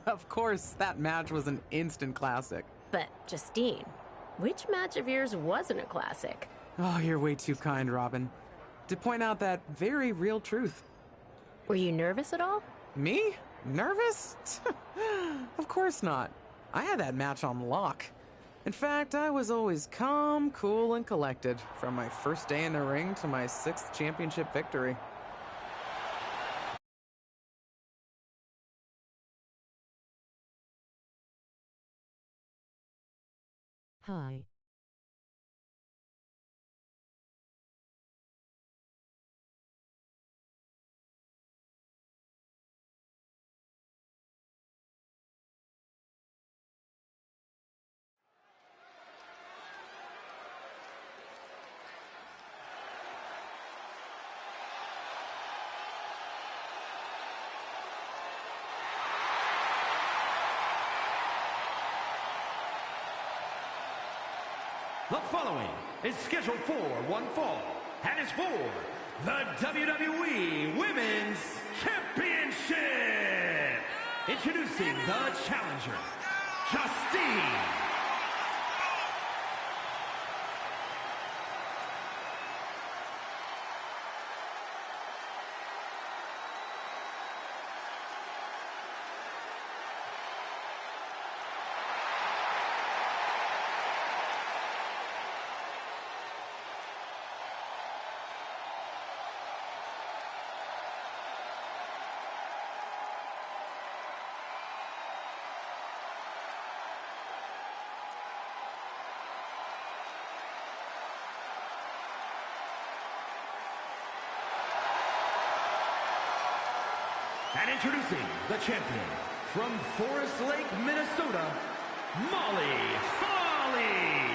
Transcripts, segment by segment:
Of course, that match was an instant classic. But, Justine, which match of yours wasn't a classic? Oh, you're way too kind, Robin. To point out that very real truth. Were you nervous at all? Me? Nervous? Of course not. I had that match on lock. In fact, I was always calm, cool, and collected from my first day in the ring to my 6th championship victory. Hi. The following is scheduled for one fall and is for the WWE Women's Championship. Introducing the challenger, Justine. And introducing the champion from Forest Lake, Minnesota, Molly Holly.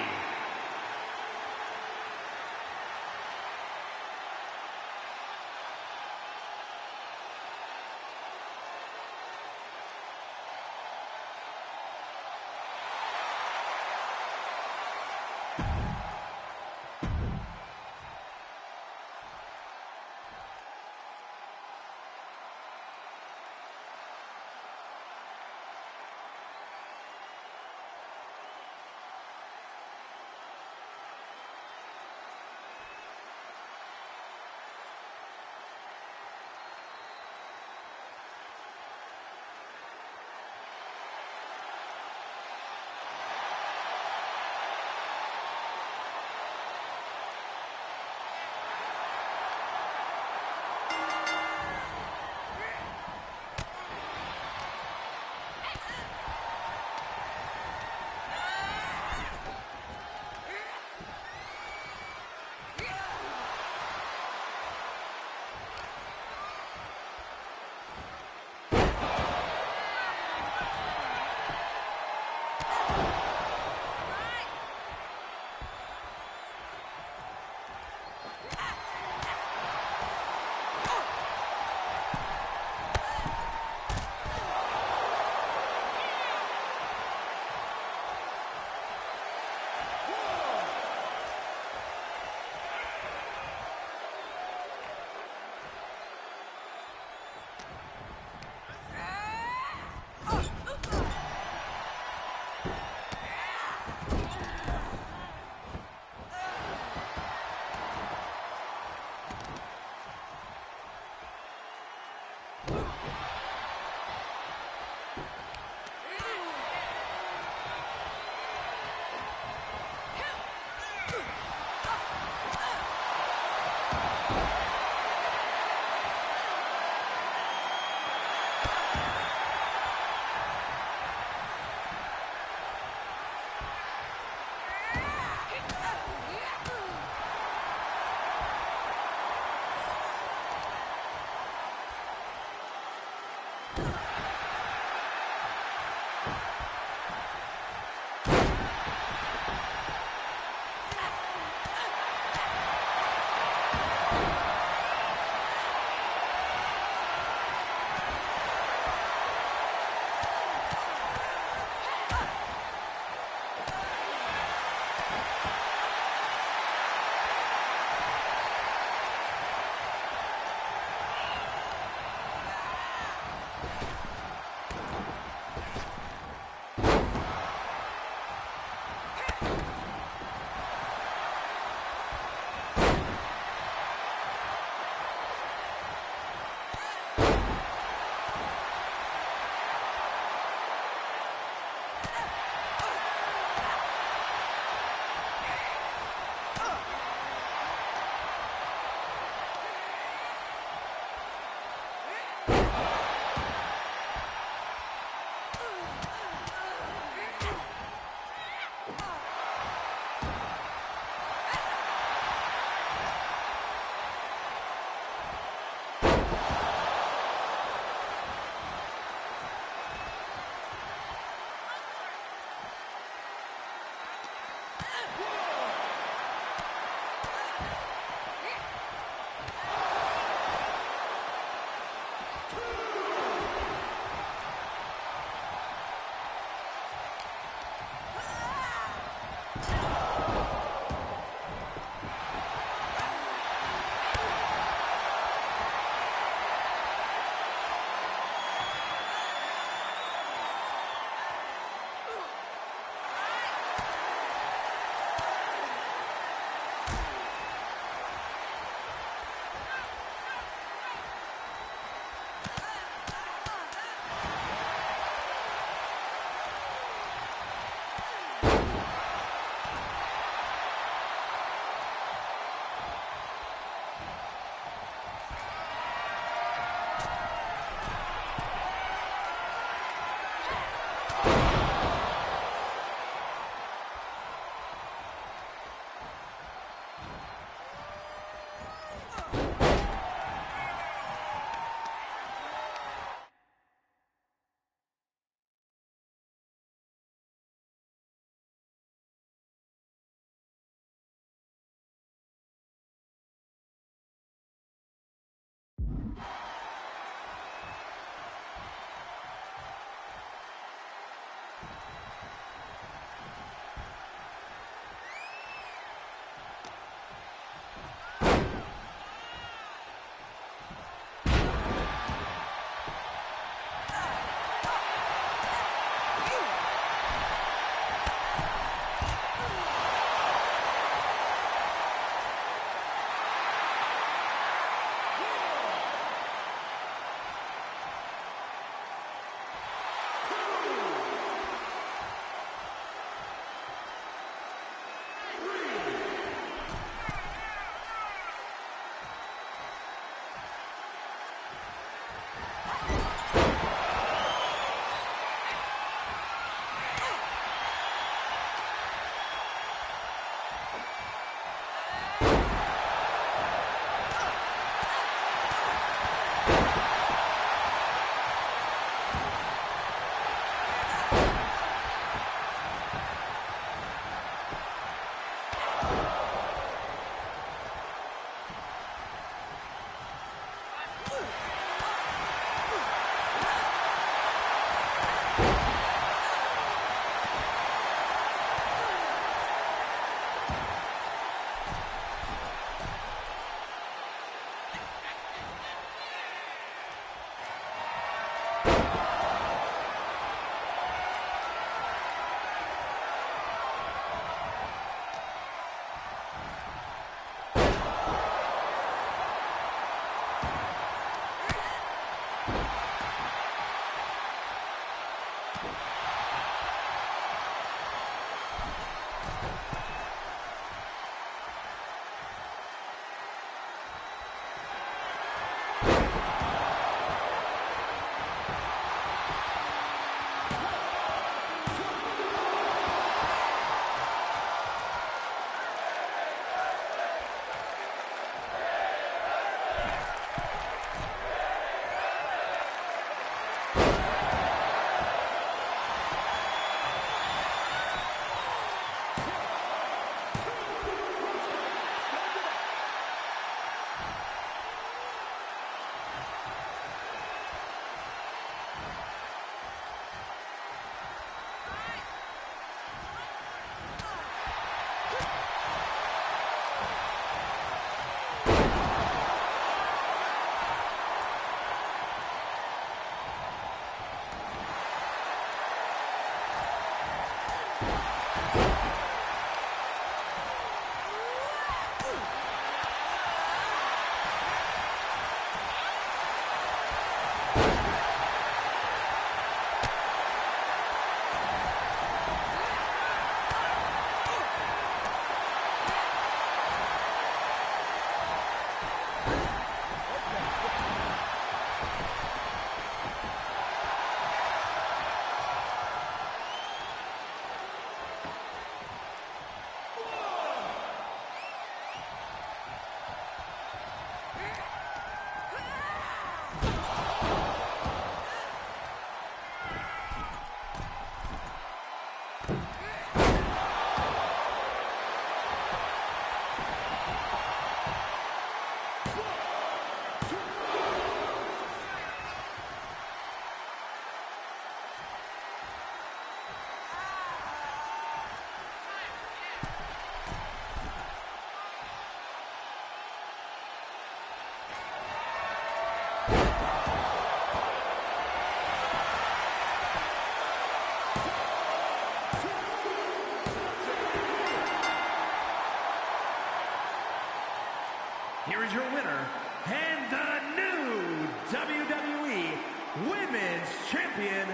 Champion,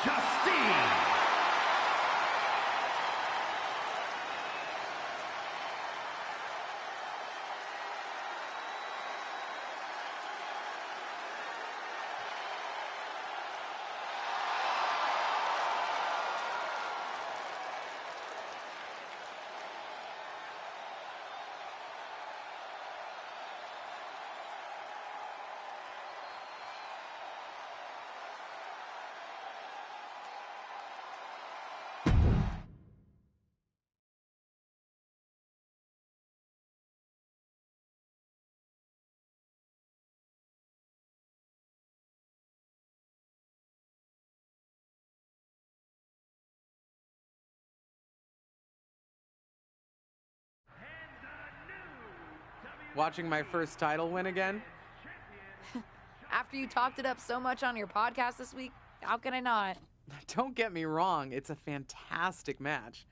Justine. Watching my first title win again? After you talked it up so much on your podcast this week, how can I not? Don't get me wrong, it's a fantastic match.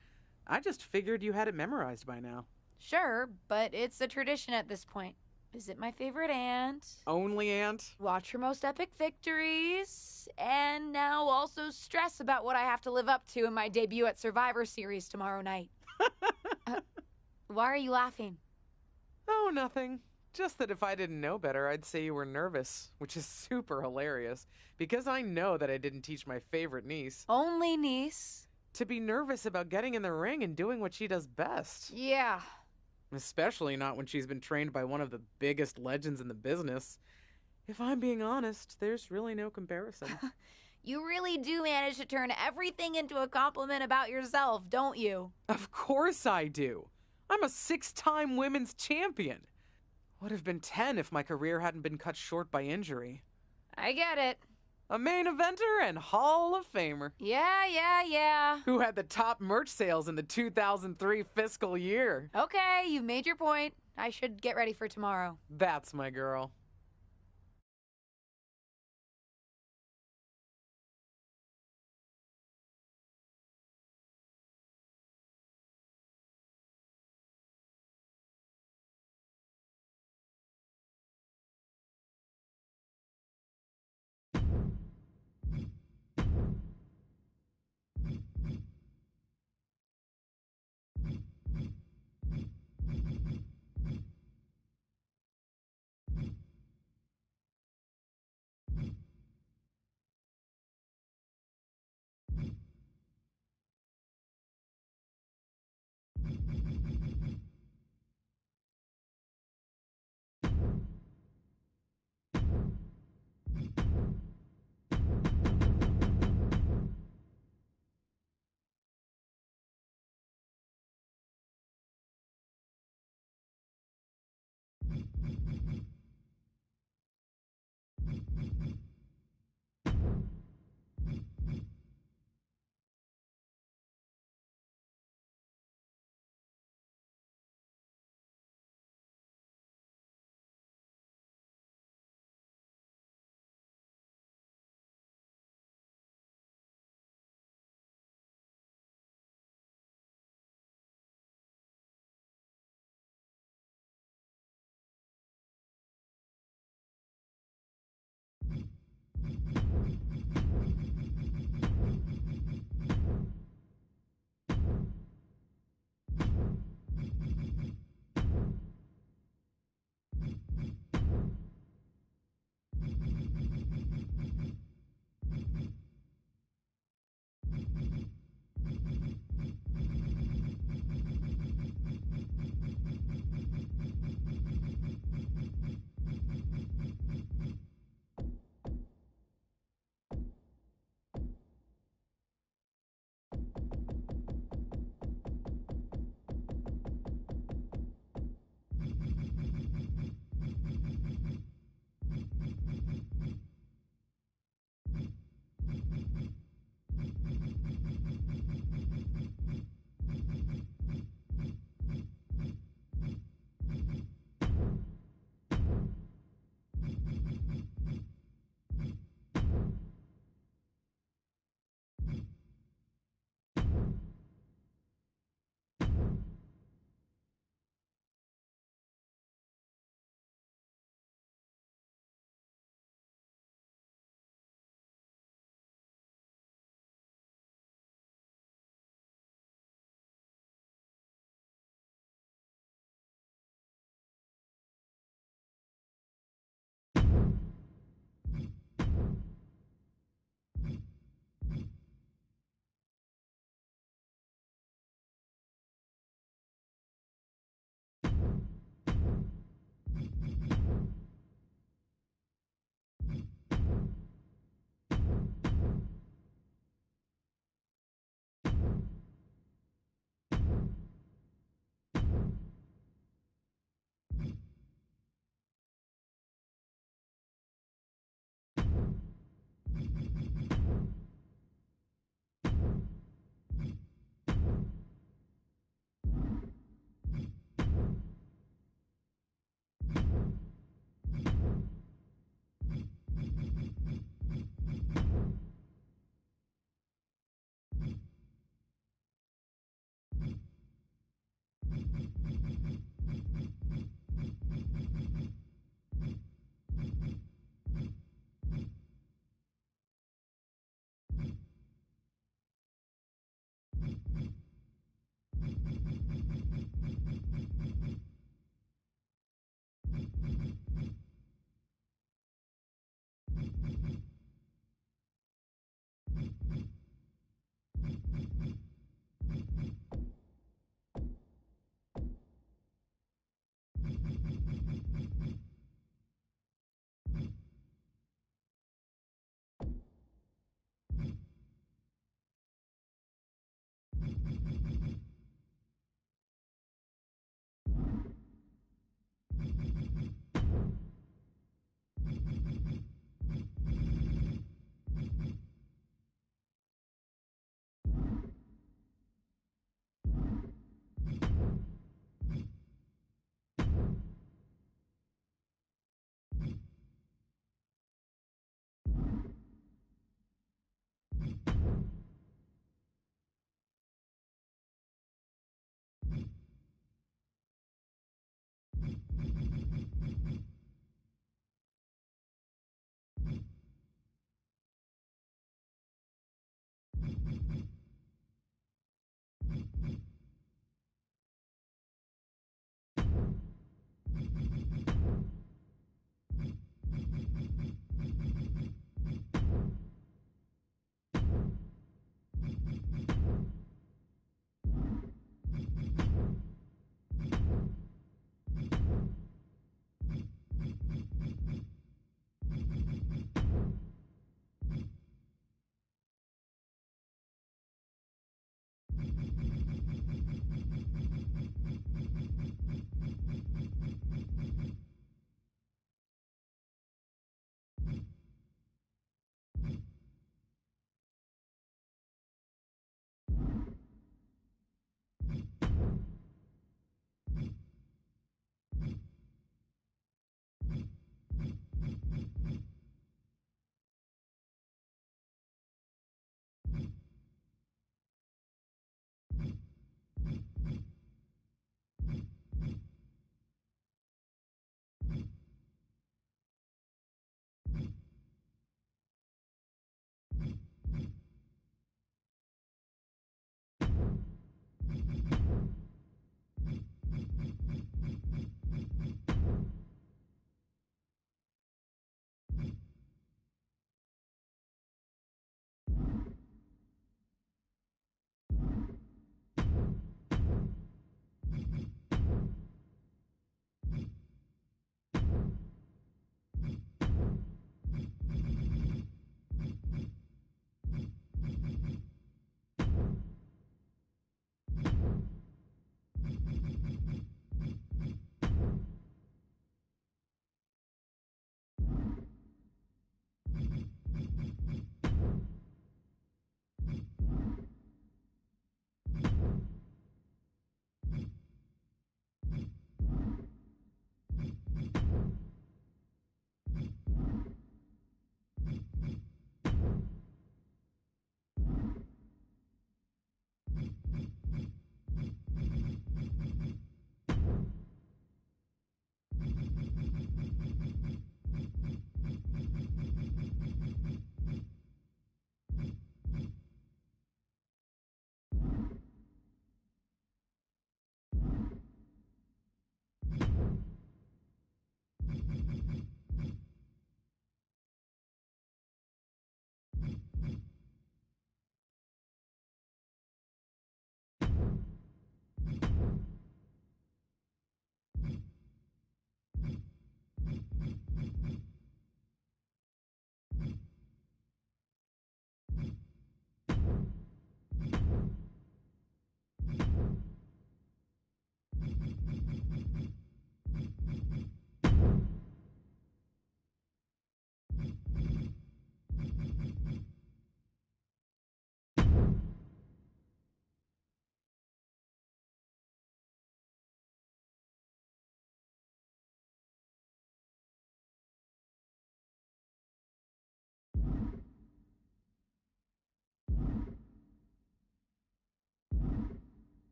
I just figured you had it memorized by now. Sure, but it's a tradition at this point. Visit my favorite aunt. Only aunt? Watch her most epic victories. And now also stress about what I have to live up to in my debut at Survivor Series tomorrow night. Why are you laughing? Oh, nothing. Just that if I didn't know better, I'd say you were nervous, which is super hilarious, because I know that I didn't teach my favorite niece Only niece. to be nervous about getting in the ring and doing what she does best. Yeah. Especially not when she's been trained by one of the biggest legends in the business. If I'm being honest, there's really no comparison. You really do manage to turn everything into a compliment about yourself, don't you? Of course I do. I'm a 6-time women's champion. Would have been 10 if my career hadn't been cut short by injury. I get it. A main eventer and Hall of Famer. Yeah. Who had the top merch sales in the 2003 fiscal year. Okay, you've made your point. I should get ready for tomorrow. That's my girl.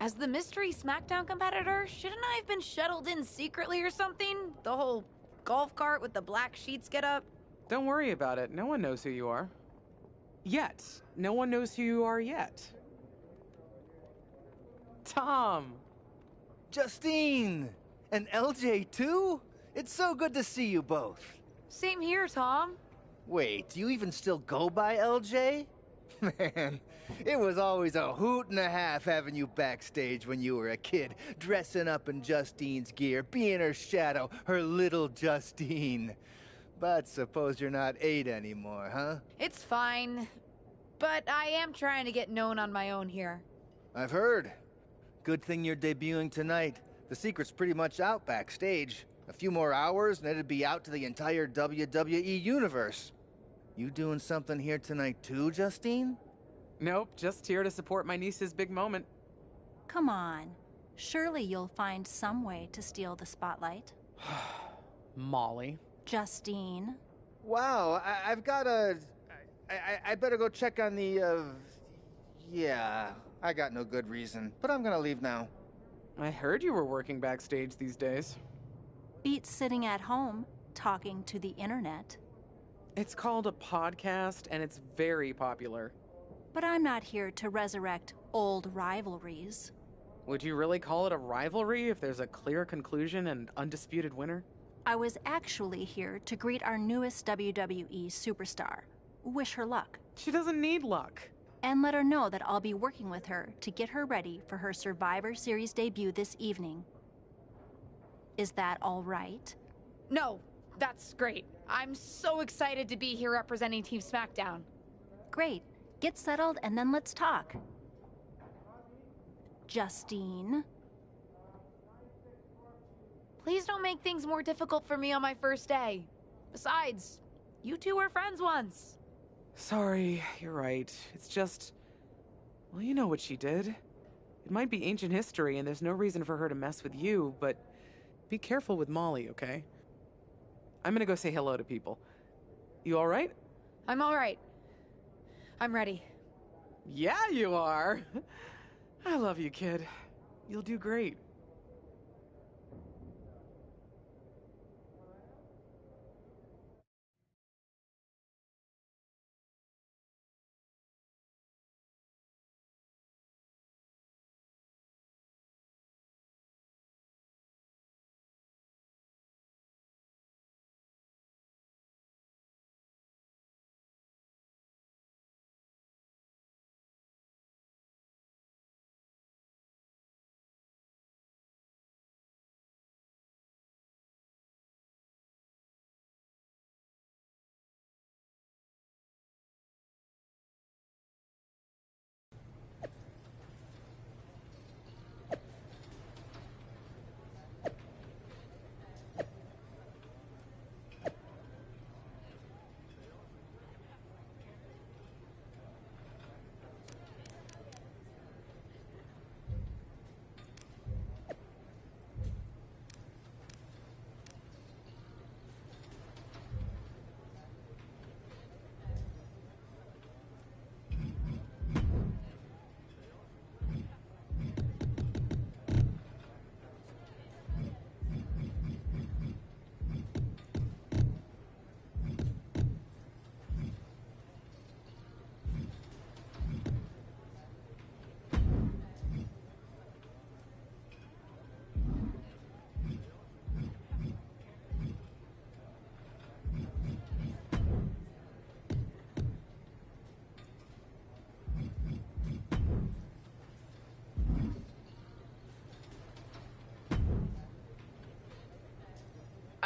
As the mystery SmackDown competitor, shouldn't I have been shuttled in secretly or something? The whole golf cart with the black sheets get up? Don't worry about it. No one knows who you are. Yet. No one knows who you are yet. Tom! Justine! And LJ too? It's so good to see you both. Same here, Tom. Wait, do you even still go by LJ? Man, it was always a hoot and a half having you backstage when you were a kid, dressing up in Justine's gear, being her shadow, her little Justine. But suppose you're not 8 anymore, huh? It's fine. But I am trying to get known on my own here. I've heard. Good thing you're debuting tonight. The secret's pretty much out backstage. A few more hours and it'd be out to the entire WWE universe. You doing something here tonight too, Justine? Nope, just here to support my niece's big moment. Come on. Surely you'll find some way to steal the spotlight. Molly. Justine. Wow, I've got a... I better go check on the, Yeah, I got no good reason, but I'm gonna leave now. I heard you were working backstage these days. Beats sitting at home, talking to the internet. It's called a podcast, and it's very popular. But I'm not here to resurrect old rivalries. Would you really call it a rivalry if there's a clear conclusion and undisputed winner? I was actually here to greet our newest WWE superstar. Wish her luck. She doesn't need luck. And let her know that I'll be working with her to get her ready for her Survivor Series debut this evening. Is that all right? No, that's great. I'm so excited to be here representing Team SmackDown. Great. Get settled and then let's talk. Justine? Please don't make things more difficult for me on my first day. Besides, you two were friends once. Sorry, you're right. It's just... well, you know what she did. It might be ancient history and there's no reason for her to mess with you, but be careful with Molly, okay? I'm gonna go say hello to people. You alright? I'm alright. I'm ready. Yeah, you are! I love you, kid. You'll do great.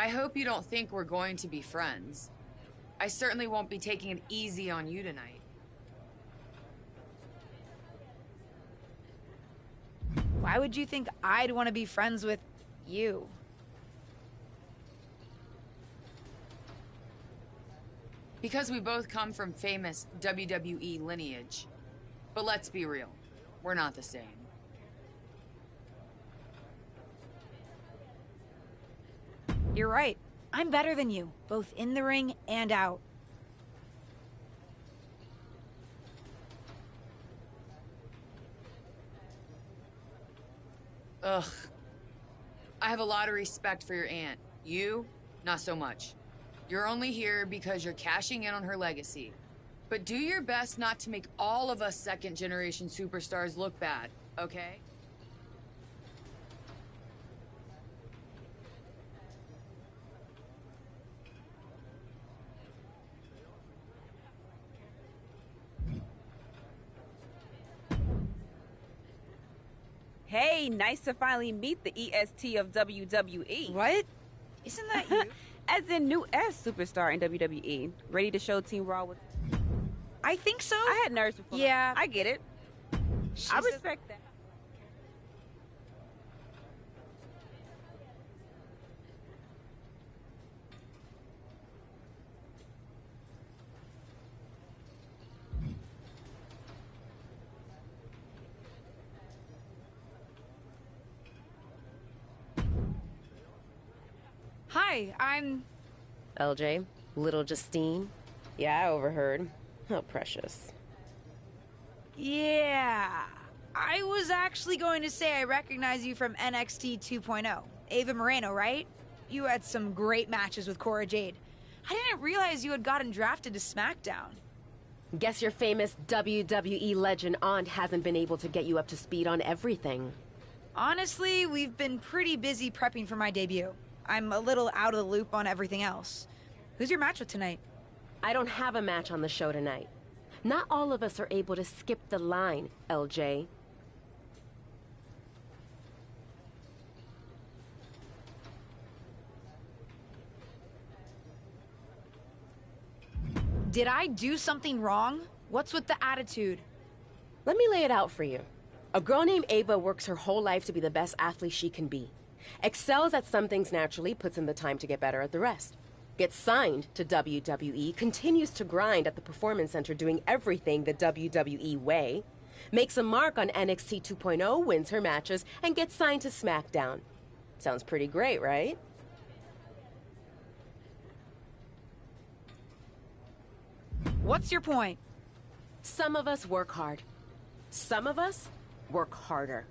I hope you don't think we're going to be friends. I certainly won't be taking it easy on you tonight. Why would you think I'd want to be friends with you? Because we both come from famous WWE lineage. But let's be real, we're not the same. You're right. I'm better than you, both in the ring and out. Ugh. I have a lot of respect for your aunt. You, not so much. You're only here because you're cashing in on her legacy. But do your best not to make all of us second-generation superstars look bad, okay? Hey, nice to finally meet the EST of WWE. What? Isn't that you? As in new S superstar in WWE. Ready to show Team Raw with... I think so. I had nerves before. Yeah. I get it. I respect that. Hi, I'm... LJ, little Justine. Yeah, I overheard. How precious. Yeah. I was actually going to say I recognize you from NXT 2.0. Ava Moreno, right? You had some great matches with Cora Jade. I didn't realize you had gotten drafted to SmackDown. Guess your famous WWE legend aunt hasn't been able to get you up to speed on everything. Honestly, we've been pretty busy prepping for my debut. I'm a little out of the loop on everything else. Who's your match with tonight? I don't have a match on the show tonight. Not all of us are able to skip the line, LJ. Did I do something wrong? What's with the attitude? Let me lay it out for you. A girl named Ava works her whole life to be the best athlete she can be. Excels at some things naturally, puts in the time to get better at the rest. Gets signed to WWE, continues to grind at the Performance Center doing everything the WWE way. Makes a mark on NXT 2.0, wins her matches, and gets signed to SmackDown. Sounds pretty great, right? What's your point? Some of us work hard. Some of us work harder.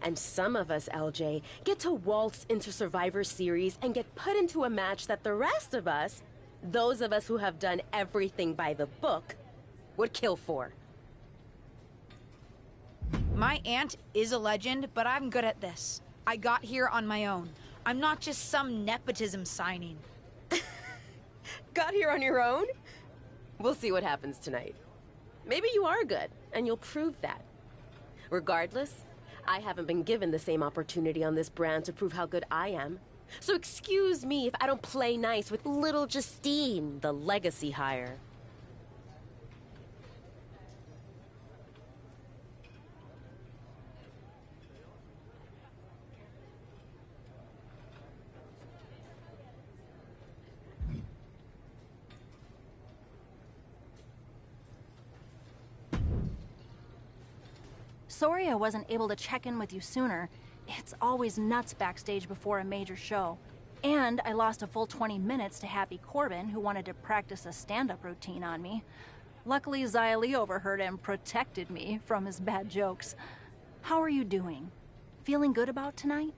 And some of us, LJ, get to waltz into Survivor Series and get put into a match that the rest of us, those of us who have done everything by the book, would kill for. My aunt is a legend, but I'm good at this. I got here on my own. I'm not just some nepotism signing. Got here on your own? We'll see what happens tonight. Maybe you are good, and you'll prove that. Regardless, I haven't been given the same opportunity on this brand to prove how good I am. So excuse me if I don't play nice with little Justine, the legacy hire. Sorry I wasn't able to check in with you sooner. It's always nuts backstage before a major show. And I lost a full 20 minutes to Happy Corbin, who wanted to practice a stand-up routine on me. Luckily, Xia Li overheard and protected me from his bad jokes. How are you doing? Feeling good about tonight?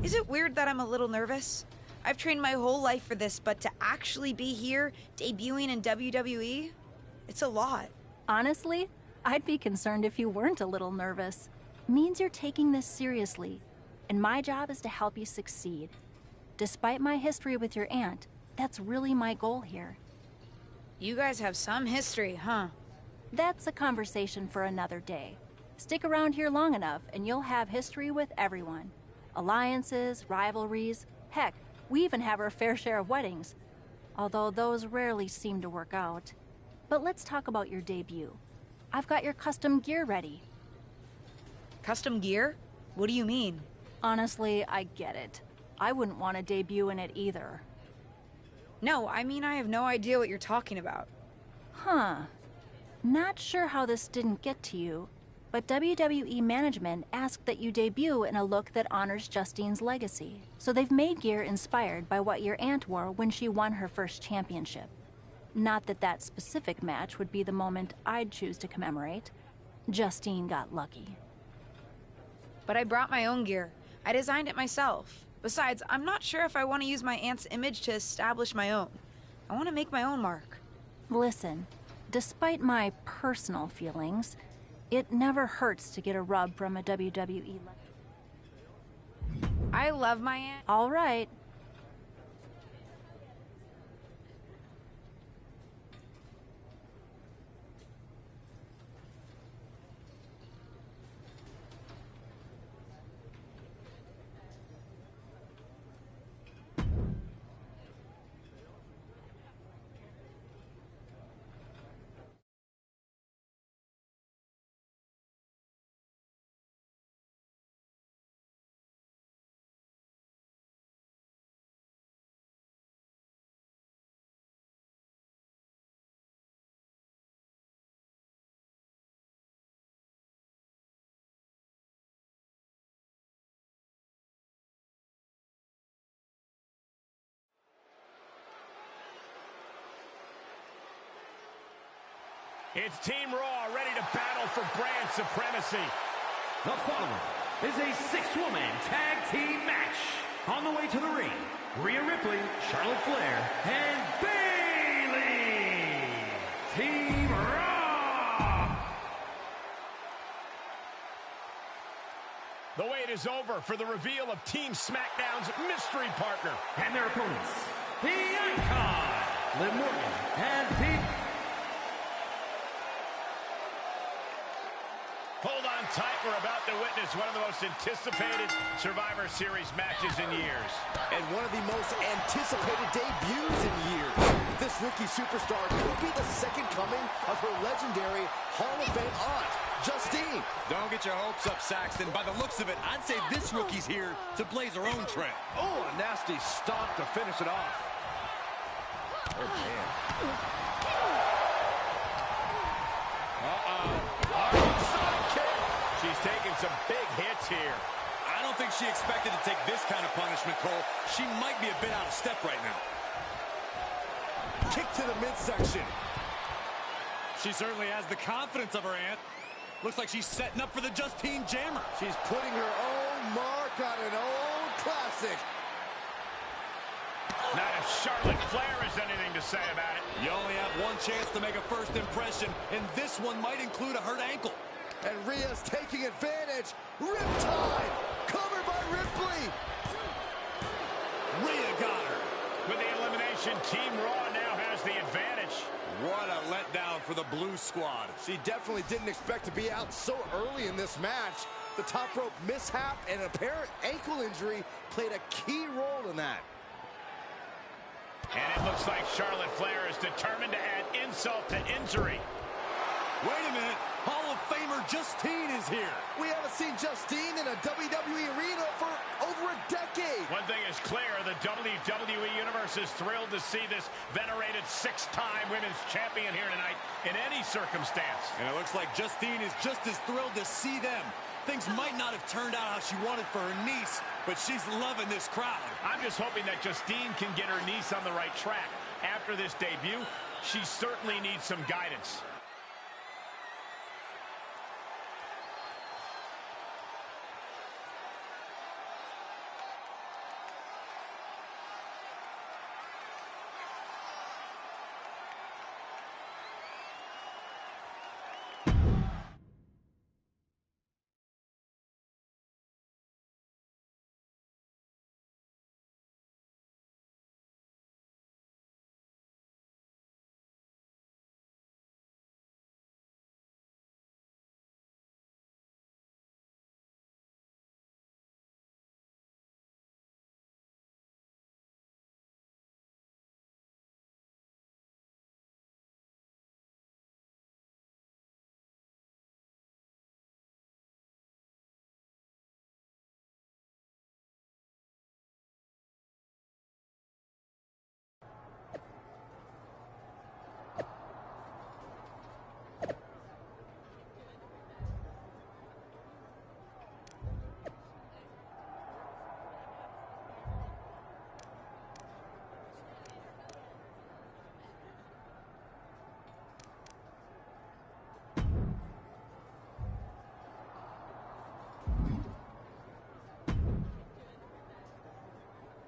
Is it weird that I'm a little nervous? I've trained my whole life for this, but to actually be here, debuting in WWE, it's a lot. Honestly, I'd be concerned if you weren't a little nervous. Means you're taking this seriously, and my job is to help you succeed. Despite my history with your aunt, that's really my goal here. You guys have some history, huh? That's a conversation for another day. Stick around here long enough, and you'll have history with everyone. Alliances, rivalries, heck, we even have our fair share of weddings. Although those rarely seem to work out. But let's talk about your debut. I've got your custom gear ready. Custom gear? What do you mean? Honestly, I get it. I wouldn't want to debut in it either. No, I mean I have no idea what you're talking about. Huh. Not sure how this didn't get to you, but WWE management asked that you debut in a look that honors Justine's legacy. So they've made gear inspired by what your aunt wore when she won her first championship. Not that that specific match would be the moment I'd choose to commemorate. Justine got lucky. But I brought my own gear. I designed it myself. Besides, I'm not sure if I want to use my aunt's image to establish my own. I want to make my own mark. Listen, despite my personal feelings, it never hurts to get a rub from a WWE. I love my aunt. All right. It's Team Raw ready to battle for brand supremacy. The following is a six-woman tag team match. On the way to the ring, Rhea Ripley, Charlotte Flair, and Bayley. Team Raw. The wait is over for the reveal of Team SmackDown's mystery partner. And their opponents, the Icon, Liv Morgan and Pete. Hold on tight. We're about to witness one of the most anticipated Survivor Series matches in years. And one of the most anticipated debuts in years. This rookie superstar could be the second coming of her legendary Hall of Fame aunt, Justine. Don't get your hopes up, Saxton. By the looks of it, I'd say this rookie's here to blaze her own trail. Oh, a nasty stomp to finish it off. Oh, man. She's taking some big hits here. I don't think she expected to take this kind of punishment, Cole. She might be a bit out of step right now. Kick to the midsection. She certainly has the confidence of her aunt. Looks like she's setting up for the Justine Jammer. She's putting her own mark on an old classic. Not if Charlotte Flair has anything to say about it. You only have one chance to make a first impression, and this one might include a hurt ankle. And Rhea's taking advantage. Riptide, covered by Ripley. Rhea got her. With the elimination, Team Raw now has the advantage. What a letdown for the Blue Squad. She definitely didn't expect to be out so early in this match. The top rope mishap and apparent ankle injury played a key role in that. And it looks like Charlotte Flair is determined to add insult to injury. Wait a minute. Hall of Famer Justine is here. We haven't seen Justine in a WWE arena for over a decade. One thing is clear, the WWE Universe is thrilled to see this venerated six-time women's champion here tonight in any circumstance. And it looks like Justine is just as thrilled to see them. Things might not have turned out how she wanted for her niece, but she's loving this crowd. I'm just hoping that Justine can get her niece on the right track. After this debut, she certainly needs some guidance.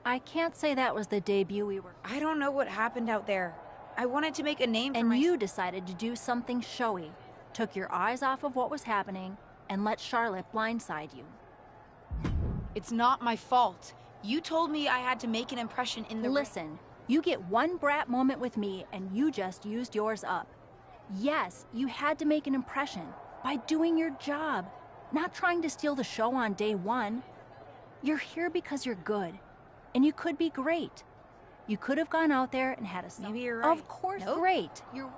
I can't say that was the debut we were. I don't know what happened out there. I wanted to make a name for myself. And you decided to do something showy. Took your eyes off of what was happening and let Charlotte blindside you. It's not my fault. You told me I had to make an impression in the ring. Listen, you get one brat moment with me and you just used yours up. Yes, you had to make an impression by doing your job, not trying to steal the show on day one. You're here because you're good. And you could be great. You could have gone out there and had a... Maybe you're right. Of course, Nope. great. You're